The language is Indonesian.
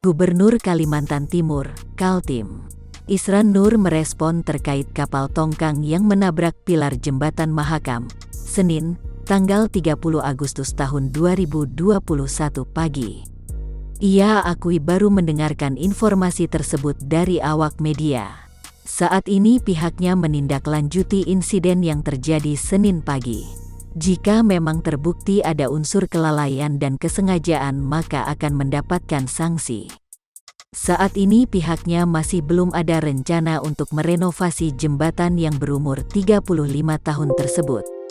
Gubernur Kalimantan Timur, Kaltim, Isran Nur merespon terkait kapal tongkang yang menabrak pilar jembatan Mahakam, Senin, tanggal 30 Agustus tahun 2021 pagi. Ia akui baru mendengarkan informasi tersebut dari awak media. Saat ini pihaknya menindaklanjuti insiden yang terjadi Senin pagi. Jika memang terbukti ada unsur kelalaian dan kesengajaan, maka akan mendapatkan sanksi. Saat ini pihaknya masih belum ada rencana untuk merenovasi jembatan yang berumur 35 tahun tersebut.